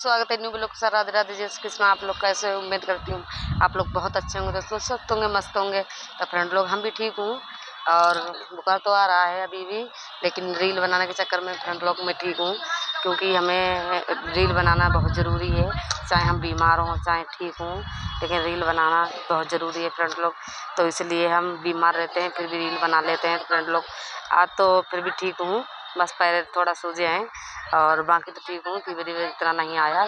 स्वागत है new blog के साथ। राधे राधे, जय श्री कृष्ण। आप लोग कैसे? उम्मीद करती हूँ आप लोग बहुत अच्छे होंगे, दोस्तों स्वस्थ होंगे, मस्त होंगे। तो फ्रेंड लोग हम भी ठीक हूँ और बुखार तो आ रहा है अभी भी, लेकिन रील बनाने के चक्कर में फ्रेंड लोग मैं ठीक हूँ, क्योंकि हमें रील बनाना बहुत ज़रूरी है। चाहे हम बीमार हों चाहे ठीक हों, लेकिन रील बनाना बहुत ज़रूरी है फ्रेंड लोग। तो इसलिए हम बीमार रहते हैं फिर भी रील बना लेते हैं फ्रेंड लोग। आज तो फिर भी ठीक हूँ, बस पैर थोड़ा सूजे हैं और बाकी तो ठीक हूँ। फीवर इतना नहीं आया,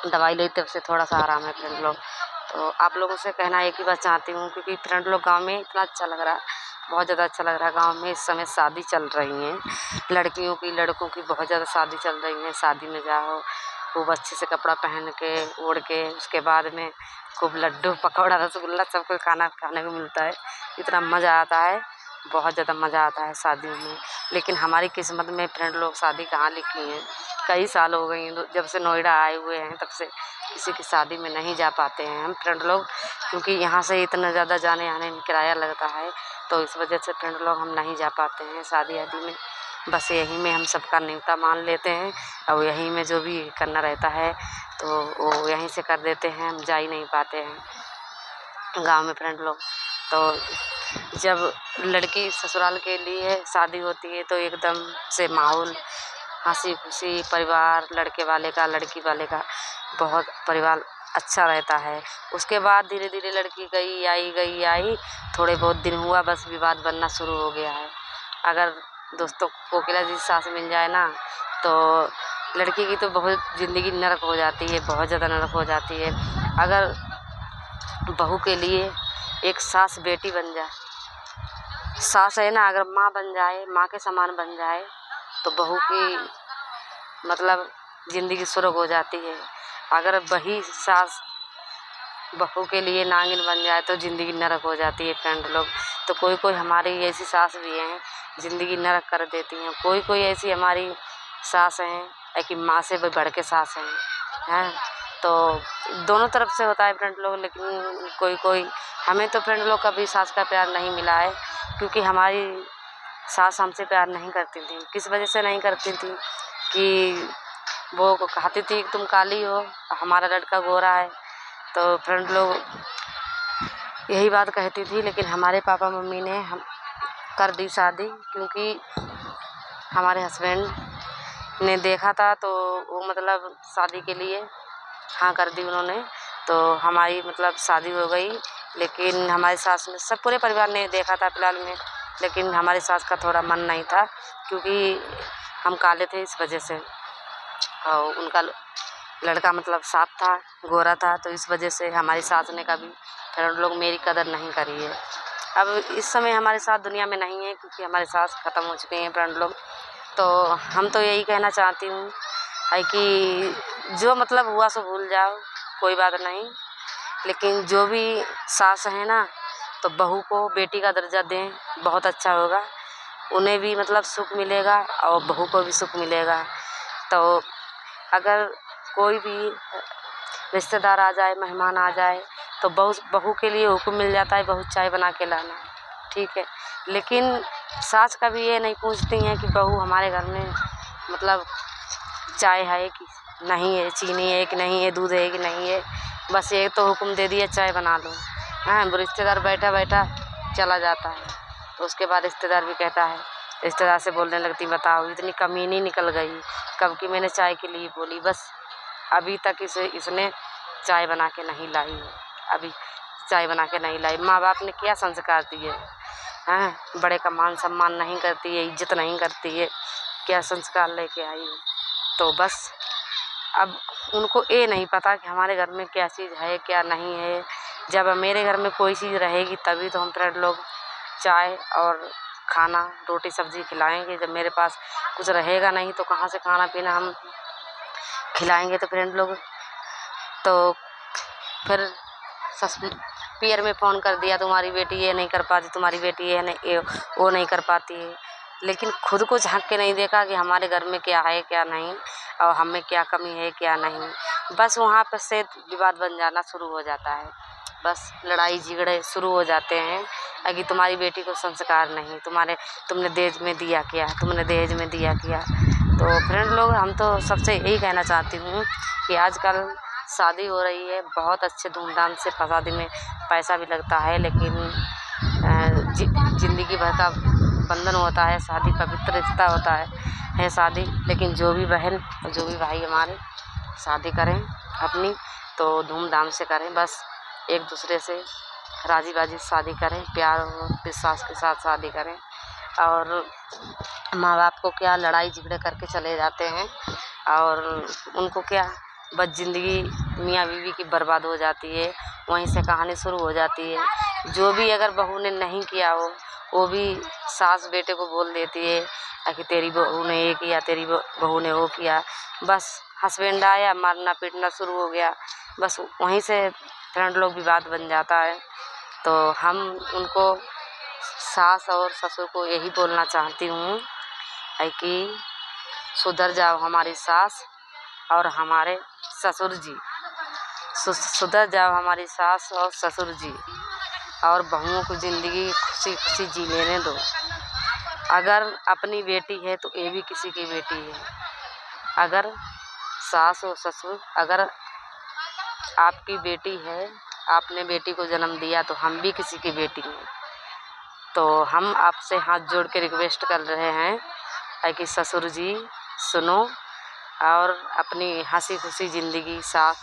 दवाई ली तब से थोड़ा सा आराम है फ्रेंड लोग। तो आप लोगों से कहना एक ही बात चाहती हूँ, क्योंकि फ्रेंड लोग गांव में इतना अच्छा लग रहा है, बहुत ज़्यादा अच्छा लग रहा है। गांव में इस समय शादी चल रही हैं, लड़कियों की लड़कों की बहुत ज़्यादा शादी चल रही है। शादी में जाओ खूब अच्छे से कपड़ा पहन के ओढ़ के, उसके बाद में खूब लड्डू पकौड़ा रसगुल्ला सब कुछ खाना खाने को मिलता है। इतना मज़ा आता है, बहुत ज़्यादा मज़ा आता है शादियों में। लेकिन हमारी किस्मत में फ्रेंड लोग शादी कहाँ लिखी हैं। कई साल हो गई जब से नोएडा आए हुए हैं, तब से किसी की शादी में नहीं जा पाते हैं हम फ्रेंड लोग, क्योंकि यहाँ से इतना ज़्यादा जाने आने में किराया लगता है। तो इस वजह से फ्रेंड लोग हम नहीं जा पाते हैं शादी आदि में। बस यहीं में हम सबका न्योता मान लेते हैं और यहीं में जो भी करना रहता है तो वो यहीं से कर देते हैं। हम जा ही नहीं पाते हैं गाँव में फ्रेंड लोग। तो जब लड़की ससुराल के लिए शादी होती है तो एकदम से माहौल हंसी खुशी, परिवार लड़के वाले का लड़की वाले का बहुत परिवार अच्छा रहता है। उसके बाद धीरे धीरे लड़की गई आई, थोड़े बहुत दिन हुआ बस विवाद बनना शुरू हो गया है। अगर दोस्तों कोकिला जी सास मिल जाए ना तो लड़की की तो बहुत ज़िंदगी नरक हो जाती है, बहुत ज़्यादा नरक हो जाती है। अगर बहू के लिए एक सास बेटी बन जाए, सास है ना, अगर माँ बन जाए, माँ के समान बन जाए तो बहू की मतलब ज़िंदगी स्वर्ग हो जाती है। अगर वही सास बहू के लिए नागिन बन जाए तो ज़िंदगी नरक हो जाती है फ्रेंड लोग। तो कोई कोई हमारी ऐसी सास भी हैं ज़िंदगी नरक कर देती हैं, कोई कोई ऐसी हमारी सास हैं कि माँ से भी बढ़ के सास हैं। तो दोनों तरफ से होता है फ्रेंड लोग। लेकिन कोई कोई हमें तो फ्रेंड लोग कभी सास का प्यार नहीं मिला है, क्योंकि हमारी सास हमसे प्यार नहीं करती थी। किस वजह से नहीं करती थी कि वो कहती थी कि तुम काली हो, हमारा लड़का गोरा है। तो फ्रेंड लोग यही बात कहती थी, लेकिन हमारे पापा मम्मी ने हम कर दी शादी, क्योंकि हमारे हस्बैंड ने देखा था तो वो मतलब शादी के लिए हाँ कर दी उन्होंने। तो हमारी मतलब शादी हो गई। लेकिन हमारी सास ने, सब पूरे परिवार ने देखा था फिलहाल में, लेकिन हमारी सास का थोड़ा मन नहीं था, क्योंकि हम काले थे इस वजह से, और उनका लड़का मतलब साफ था, गोरा था। तो इस वजह से हमारी सास ने कभी फ्रेंड लोग मेरी कदर नहीं करी है। अब इस समय हमारे साथ दुनिया में नहीं है, क्योंकि हमारे सास ख़त्म हो चुके हैं फ्रेंड लोग। तो हम तो यही कहना चाहती हूँ है कि जो मतलब हुआ सो भूल जाओ, कोई बात नहीं। लेकिन जो भी सास है ना, तो बहू को बेटी का दर्जा दें, बहुत अच्छा होगा। उन्हें भी मतलब सुख मिलेगा और बहू को भी सुख मिलेगा। तो अगर कोई भी रिश्तेदार आ जाए, मेहमान आ जाए, तो बहू के लिए हुक्म मिल जाता है बहू चाय बना के लाना, ठीक है। लेकिन सास कभी ये नहीं पूछती हैं कि बहू हमारे घर में मतलब चाय है कि नहीं है, चीनी है कि नहीं है, दूध है कि नहीं है। बस ये तो हुक्म दे दिया चाय बना लो। हाँ, वो रिश्तेदार बैठा बैठा चला जाता है, तो उसके बाद रिश्तेदार भी कहता है, रिश्तेदार से बोलने लगती, बताओ इतनी कमीनी निकल गई, कब की मैंने चाय के लिए बोली, बस अभी तक इसने चाय बना के नहीं लाई है, अभी चाय बना के नहीं लाई। माँ बाप ने क्या संस्कार दिए हैं, बड़े का मान सम्मान नहीं करती है, इज्जत नहीं करती है, क्या संस्कार लेके आई है। तो बस अब उनको ये नहीं पता कि हमारे घर में क्या चीज़ है क्या नहीं है। जब मेरे घर में कोई चीज़ रहेगी तभी तो हम फ्रेंड लोग चाय और खाना रोटी सब्ज़ी खिलाएंगे। जब मेरे पास कुछ रहेगा नहीं तो कहाँ से खाना पीना हम खिलाएंगे। तो फ्रेंड लोग तो फिर पियर में फ़ोन कर दिया, तुम्हारी बेटी ये नहीं कर पाती, तुम्हारी बेटी ये नहीं वो नहीं कर पाती है। लेकिन खुद को झांक के नहीं देखा कि हमारे घर में क्या है क्या नहीं, और हमें क्या कमी है क्या नहीं। बस वहाँ पर से विवाद बन जाना शुरू हो जाता है, बस लड़ाई झगड़े शुरू हो जाते हैं कि तुम्हारी बेटी को संस्कार नहीं, तुमने दहेज में दिया क्या, तुमने दहेज में दिया क्या। तो फ्रेंड लोग, हम तो सबसे यही कहना चाहती हूँ कि आजकल शादी हो रही है, बहुत अच्छे धूमधाम से शादी में पैसा भी लगता है, लेकिन ज़िंदगी भर का बंधन होता है, शादी पवित्र रिश्ता होता है शादी। लेकिन जो भी बहन और जो भी भाई हमारे शादी करें अपनी, तो धूमधाम से करें, बस एक दूसरे से राजी बाजी शादी करें, प्यार और विश्वास के साथ शादी करें। और माँ बाप को क्या लड़ाई झगड़े करके चले जाते हैं, और उनको क्या बस ज़िंदगी मियाँ बीवी की बर्बाद हो जाती है, वहीं से कहानी शुरू हो जाती है। जो भी अगर बहू ने नहीं किया हो, वो भी सास बेटे को बोल देती है कि तेरी बहू ने ये किया, तेरी बहू ने वो किया। बस हस्बैंड आया, मारना पीटना शुरू हो गया, बस वहीं से फ्रेंड लोग विवाद बन जाता है। तो हम उनको, सास और ससुर को यही बोलना चाहती हूँ है कि सुधर जाओ हमारी सास और हमारे ससुर जी, सुधर जाओ हमारी सास और ससुर जी, और बहुओं को ज़िंदगी खुशी खुशी जी लेने दो। अगर अपनी बेटी है तो ये भी किसी की बेटी है। अगर सास और ससुर, अगर आपकी बेटी है, आपने बेटी को जन्म दिया, तो हम भी किसी की बेटी हैं। तो हम आपसे हाथ जोड़ के रिक्वेस्ट कर रहे हैं कि ससुर जी सुनो, और अपनी हंसी खुशी ज़िंदगी साथ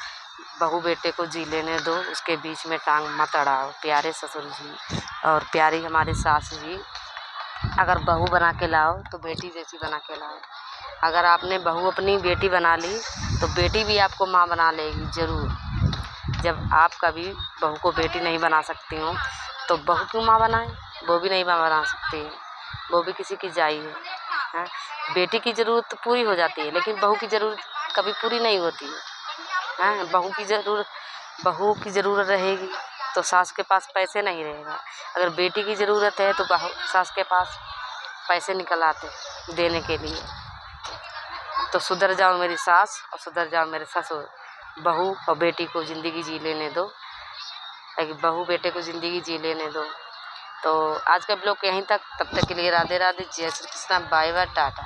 बहू बेटे को जी लेने दो, उसके बीच में टांग मत अड़ाओ। प्यारे ससुर जी और प्यारी हमारी सास जी, अगर बहू बना के लाओ तो बेटी जैसी बना के लाओ। अगर आपने बहू अपनी बेटी बना ली, तो बेटी भी आपको माँ बना लेगी ज़रूर। जब आप कभी बहू को बेटी नहीं बना सकती हो, तो बहू क्यों माँ बनाए? वो भी नहीं माँ बना सकती है, वो भी किसी की जाई है। बेटी की ज़रूरत तो पूरी हो जाती है, लेकिन बहू की ज़रूरत कभी पूरी नहीं होती है। बहू की ज़रूरत रहेगी तो सास के पास पैसे नहीं रहेगा। अगर बेटी की ज़रूरत है तो सास के पास पैसे निकल आते देने के लिए। तो सुधर जाओ मेरी सास और सुधर जाओ मेरे ससुर, बहू और बेटी को ज़िंदगी जी लेने दो, ताकि बहू बेटे को ज़िंदगी जी लेने दो। तो आज का ब्लॉग यहीं तक, तब तक के लिए राधे राधे, जय श्री कृष्णा, बाय बाय, टाटा।